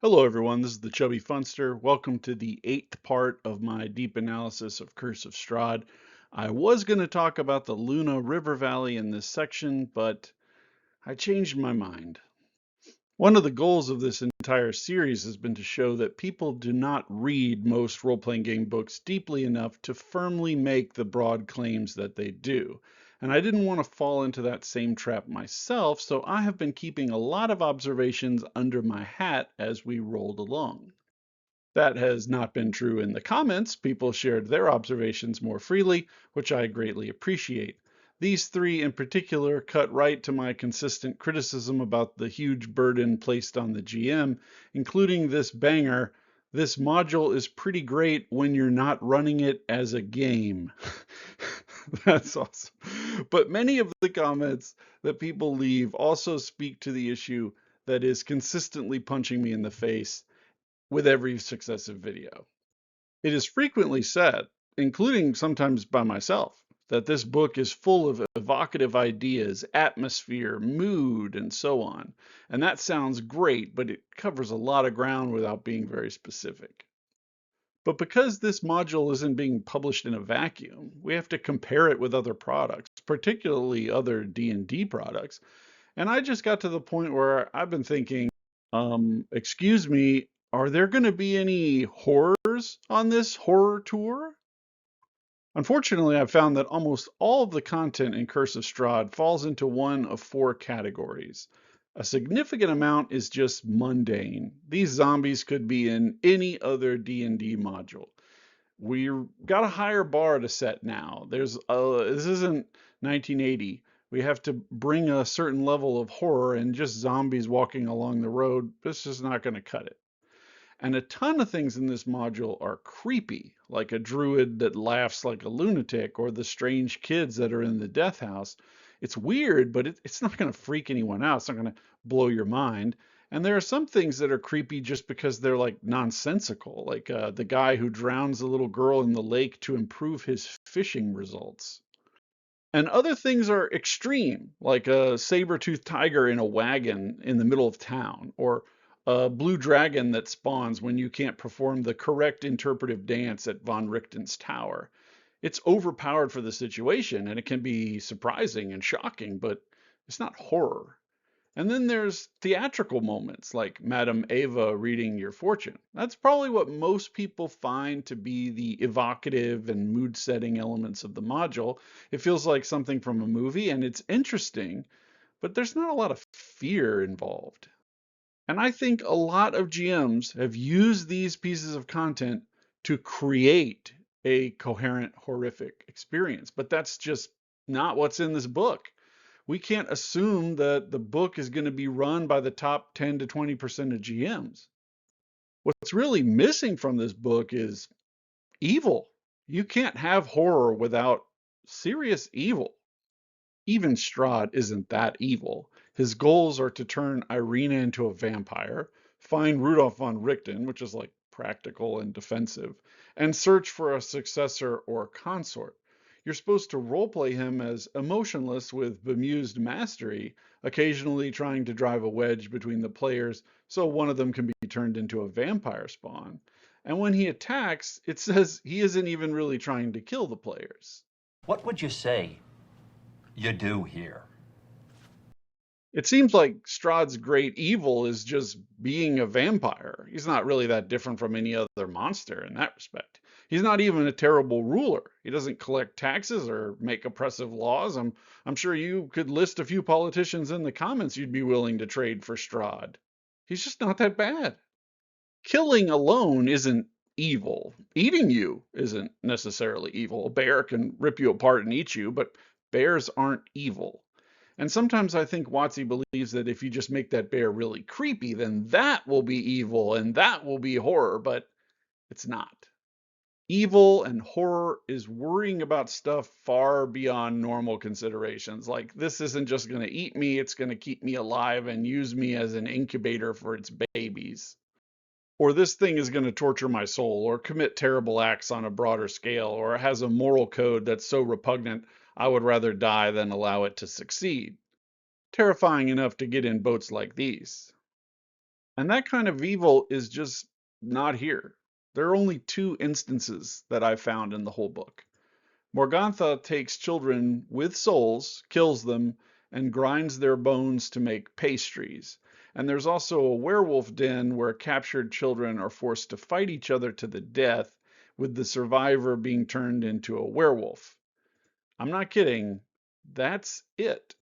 Hello, everyone. This is the Chubby Funster. Welcome to the 8th part of my deep analysis of Curse of Strahd. I was going to talk about the Luna River Valley in this section, but I changed my mind. One of the goals of this entire series has been to show that people do not read most role-playing game books deeply enough to firmly make the broad claims that they do. And I didn't want to fall into that same trap myself, so I have been keeping a lot of observations under my hat as we rolled along. That has not been true in the comments. People shared their observations more freely, which I greatly appreciate. These three in particular cut right to my consistent criticism about the huge burden placed on the GM, including this banger. This module is pretty great when you're not running it as a game. That's awesome. But many of the comments that people leave also speak to the issue that is consistently punching me in the face with every successive video. It is frequently said, including sometimes by myself, that this book is full of evocative ideas, atmosphere, mood, and so on. And that sounds great, but it covers a lot of ground without being very specific. But because this module isn't being published in a vacuum, we have to compare it with other products, particularly other D&D products. And I just got to the point where I've been thinking, excuse me, are there going to be any horrors on this horror tour? Unfortunately, I've found that almost all of the content in Curse of Strahd falls into one of four categories. A significant amount is just mundane. These zombies could be in any other D&D module. We've got a higher bar to set now. This isn't 1980. We have to bring a certain level of horror, and just zombies walking along the road, this is not going to cut it. And a ton of things in this module are creepy, like a druid that laughs like a lunatic, or the strange kids that are in the death house. It's weird, but it's not going to freak anyone out. It's not going to blow your mind. And there are some things that are creepy just because they're like nonsensical, like the guy who drowns a little girl in the lake to improve his fishing results. And other things are extreme, like a saber-toothed tiger in a wagon in the middle of town, or a blue dragon that spawns when you can't perform the correct interpretive dance at von Richten's tower. It's overpowered for the situation, and it can be surprising and shocking, but it's not horror. And then there's theatrical moments like Madame Ava reading your fortune. That's probably what most people find to be the evocative and mood setting elements of the module. It feels like something from a movie and it's interesting, but there's not a lot of fear involved. And I think a lot of GMs have used these pieces of content to create a coherent, horrific experience, but that's just not what's in this book. We can't assume that the book is going to be run by the top 10 to 20% of GMs. What's really missing from this book is evil. You can't have horror without serious evil. Even Strahd isn't that evil. His goals are to turn Irina into a vampire, find Rudolf von Richten, which is like practical and defensive, and search for a successor or consort. You're supposed to roleplay him as emotionless with bemused mastery, occasionally trying to drive a wedge between the players so one of them can be turned into a vampire spawn. And when he attacks, it says he isn't even really trying to kill the players. What would you say you do here? It seems like Strahd's great evil is just being a vampire. He's not really that different from any other monster in that respect. He's not even a terrible ruler. He doesn't collect taxes or make oppressive laws. I'm sure you could list a few politicians in the comments you'd be willing to trade for Strahd. He's just not that bad. Killing alone isn't evil. Eating you isn't necessarily evil. A bear can rip you apart and eat you, but bears aren't evil. And sometimes I think WotC believes that if you just make that bear really creepy, then that will be evil and that will be horror, but it's not. Evil and horror is worrying about stuff far beyond normal considerations. Like, this isn't just going to eat me, it's going to keep me alive and use me as an incubator for its babies. Or this thing is going to torture my soul, or commit terrible acts on a broader scale, or it has a moral code that's so repugnant I would rather die than allow it to succeed. Terrifying enough to get in boats like these. And that kind of evil is just not here. There are only two instances that I found in the whole book. Morgantha takes children with souls, kills them, and grinds their bones to make pastries. And there's also a werewolf den where captured children are forced to fight each other to the death, with the survivor being turned into a werewolf. I'm not kidding. That's it.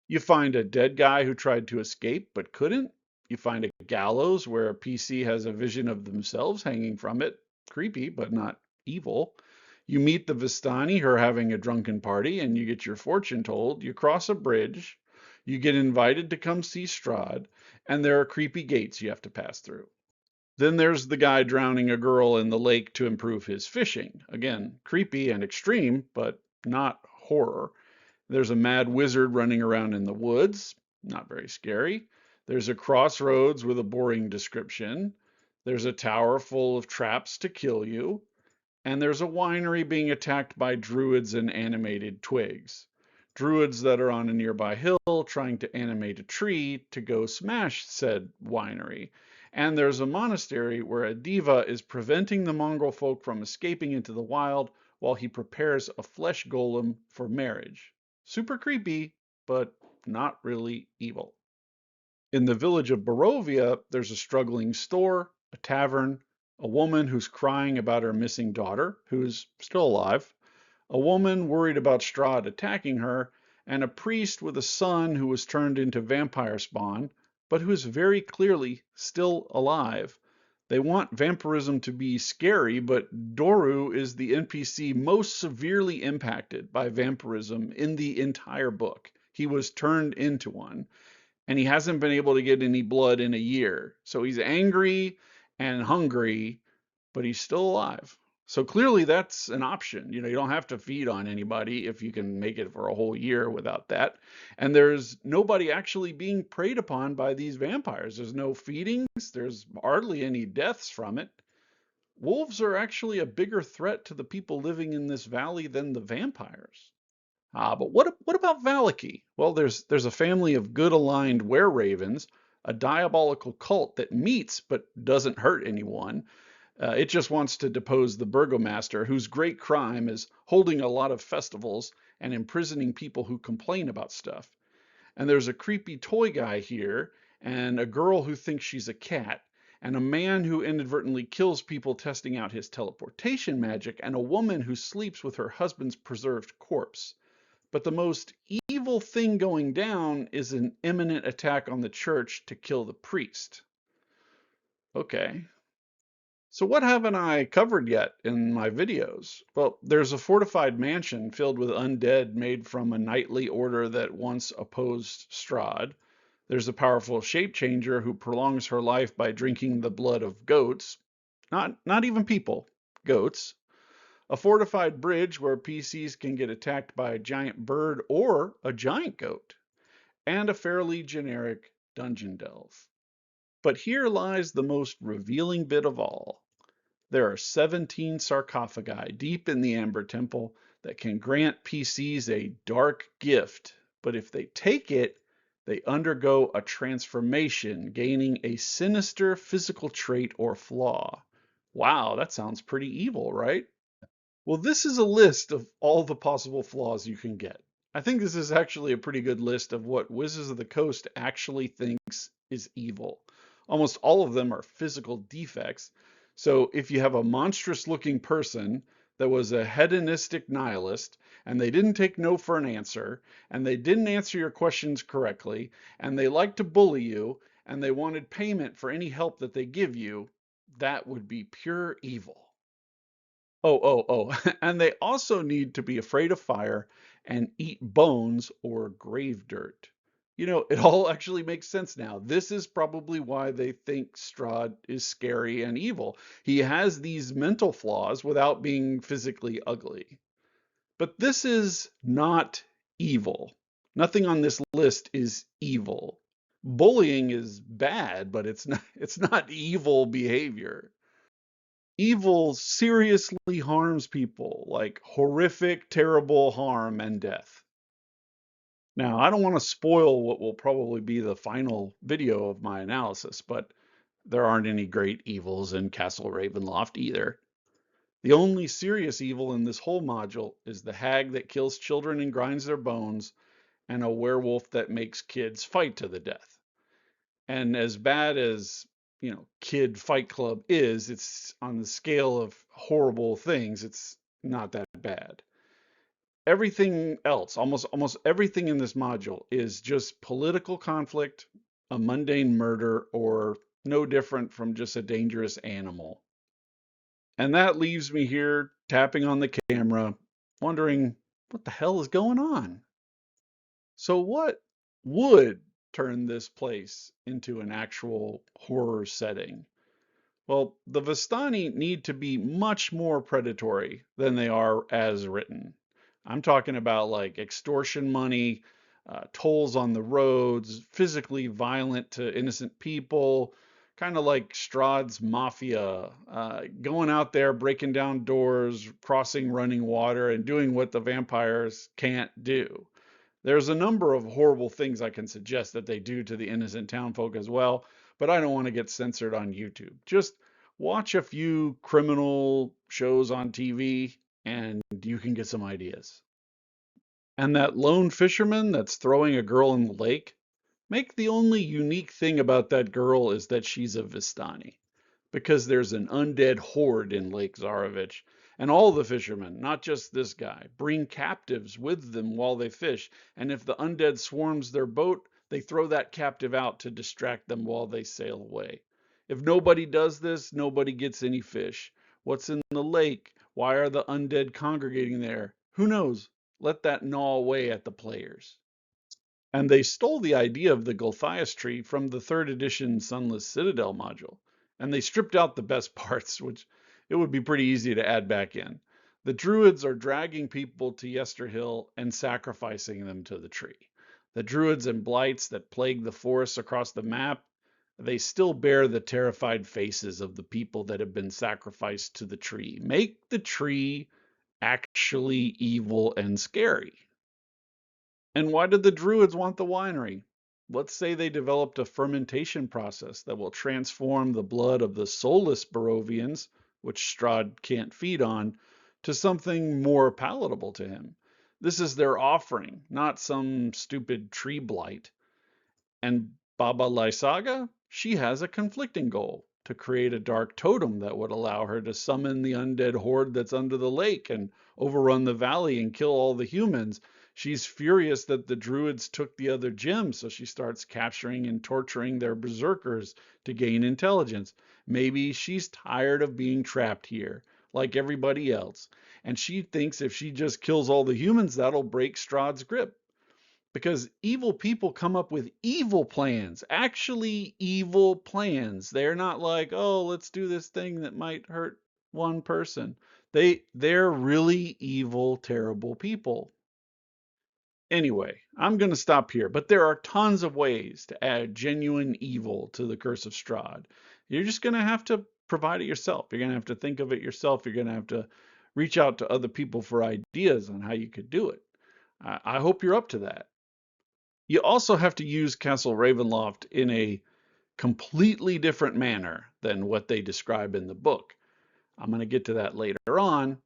You find a dead guy who tried to escape but couldn't. You find a gallows where a PC has a vision of themselves hanging from it. Creepy, but not evil. You meet the Vistani who are having a drunken party and you get your fortune told. You cross a bridge. You get invited to come see Strahd, and there are creepy gates you have to pass through. Then there's the guy drowning a girl in the lake to improve his fishing. Again, creepy and extreme, but not horror. There's a mad wizard running around in the woods. Not very scary. There's a crossroads with a boring description. There's a tower full of traps to kill you. And there's a winery being attacked by druids and animated twigs. Druids that are on a nearby hill trying to animate a tree to go smash said winery. And there's a monastery where a diva is preventing the mongrel folk from escaping into the wild while he prepares a flesh golem for marriage. Super creepy, but not really evil. In the village of Barovia, there's a struggling store, a tavern, a woman who's crying about her missing daughter, who's still alive, a woman worried about Strahd attacking her, and a priest with a son who was turned into vampire spawn, but who is very clearly still alive. They want vampirism to be scary, but Doru is the NPC most severely impacted by vampirism in the entire book. He was turned into one, and he hasn't been able to get any blood in a year. So he's angry and hungry, but he's still alive. So clearly that's an option. You know, you don't have to feed on anybody if you can make it for a whole year without that. And there's nobody actually being preyed upon by these vampires. There's no feedings, there's hardly any deaths from it. Wolves are actually a bigger threat to the people living in this valley than the vampires. But what about Valaki? Well, there's a family of good-aligned were-ravens, a diabolical cult that meets but doesn't hurt anyone. It just wants to depose the burgomaster, whose great crime is holding a lot of festivals and imprisoning people who complain about stuff. And there's a creepy toy guy here, and a girl who thinks she's a cat, and a man who inadvertently kills people testing out his teleportation magic, and a woman who sleeps with her husband's preserved corpse. But the most evil thing going down is an imminent attack on the church to kill the priest. Okay. So what haven't I covered yet in my videos? Well, there's a fortified mansion filled with undead made from a knightly order that once opposed Strahd. There's a powerful shape changer who prolongs her life by drinking the blood of goats. Not even people, goats. A fortified bridge where PCs can get attacked by a giant bird or a giant goat, and a fairly generic dungeon delve. But here lies the most revealing bit of all. There are 17 sarcophagi deep in the Amber Temple that can grant PCs a dark gift, but if they take it, they undergo a transformation, gaining a sinister physical trait or flaw. Wow, that sounds pretty evil, right? Well, this is a list of all the possible flaws you can get. I think this is actually a pretty good list of what Wizards of the Coast actually thinks is evil. Almost all of them are physical defects. So if you have a monstrous looking person that was a hedonistic nihilist, and they didn't take no for an answer, and they didn't answer your questions correctly, and they like to bully you, and they wanted payment for any help that they give you, that would be pure evil. Oh. And they also need to be afraid of fire and eat bones or grave dirt. You know, it all actually makes sense now. This is probably why they think Strahd is scary and evil. He has these mental flaws without being physically ugly. But this is not evil. Nothing on this list is evil. Bullying is bad, but it's not evil behavior. Evil seriously harms people, like horrific, terrible harm and death. Now, I don't want to spoil what will probably be the final video of my analysis, but There aren't any great evils in Castle Ravenloft either. The only serious evil in this whole module is the hag that kills children and grinds their bones, and a werewolf that makes kids fight to the death. And as bad as, Kid Fight Club is, it's on the scale of horrible things, it's not that bad. Everything else, almost everything in this module is just political conflict, a mundane murder, or no different from just a dangerous animal. And that leaves me here tapping on the camera, wondering what the hell is going on. So what would turn this place into an actual horror setting? Well, the Vistani need to be much more predatory than they are as written. I'm talking about like extortion money, tolls on the roads, physically violent to innocent people, kind of like Strahd's mafia, going out there, breaking down doors, crossing running water, and doing what the vampires can't do. There's a number of horrible things I can suggest that they do to the innocent townfolk as well, but I don't want to get censored on YouTube. Just watch a few criminal shows on TV and you can get some ideas. And that lone fisherman that's throwing a girl in the lake, make the only unique thing about that girl is that she's a Vistani, because there's an undead horde in Lake Zarovich, and all the fishermen, not just this guy, bring captives with them while they fish, and if the undead swarms their boat, they throw that captive out to distract them while they sail away. If nobody does this, nobody gets any fish. What's in the lake? Why are the undead congregating there? Who knows? Let that gnaw away at the players. And they stole the idea of the Gulthias tree from the 3rd edition Sunless Citadel module. And they stripped out the best parts, which it would be pretty easy to add back in. The druids are dragging people to Yesterhill and sacrificing them to the tree. The druids and blights that plague the forests across the map, they still bear the terrified faces of the people that have been sacrificed to the tree. Make the tree actually evil and scary. And why did the Druids want the winery? Let's say they developed a fermentation process that will transform the blood of the soulless Barovians, which Strahd can't feed on, to something more palatable to him. This is their offering, not some stupid tree blight. And Baba Lysaga, she has a conflicting goal to create a dark totem that would allow her to summon the undead horde that's under the lake and overrun the valley and kill all the humans. She's furious that the druids took the other gems, so she starts capturing and torturing their berserkers to gain intelligence. Maybe she's tired of being trapped here, like everybody else, and she thinks if she just kills all the humans, that'll break Strahd's grip, because evil people come up with evil plans, actually evil plans. They're not like, oh, let's do this thing that might hurt one person. They're really evil, terrible people. Anyway, I'm going to stop here, but there are tons of ways to add genuine evil to the Curse of Strahd. You're just going to have to provide it yourself. You're going to have to think of it yourself. You're going to have to reach out to other people for ideas on how you could do it. I hope you're up to that. You also have to use Castle Ravenloft in a completely different manner than what they describe in the book. I'm going to get to that later on.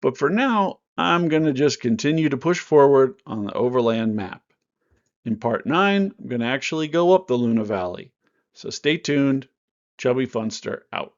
But for now, I'm going to just continue to push forward on the overland map. In part 9, I'm going to actually go up the Luna Valley. So stay tuned. Chubby Funster out.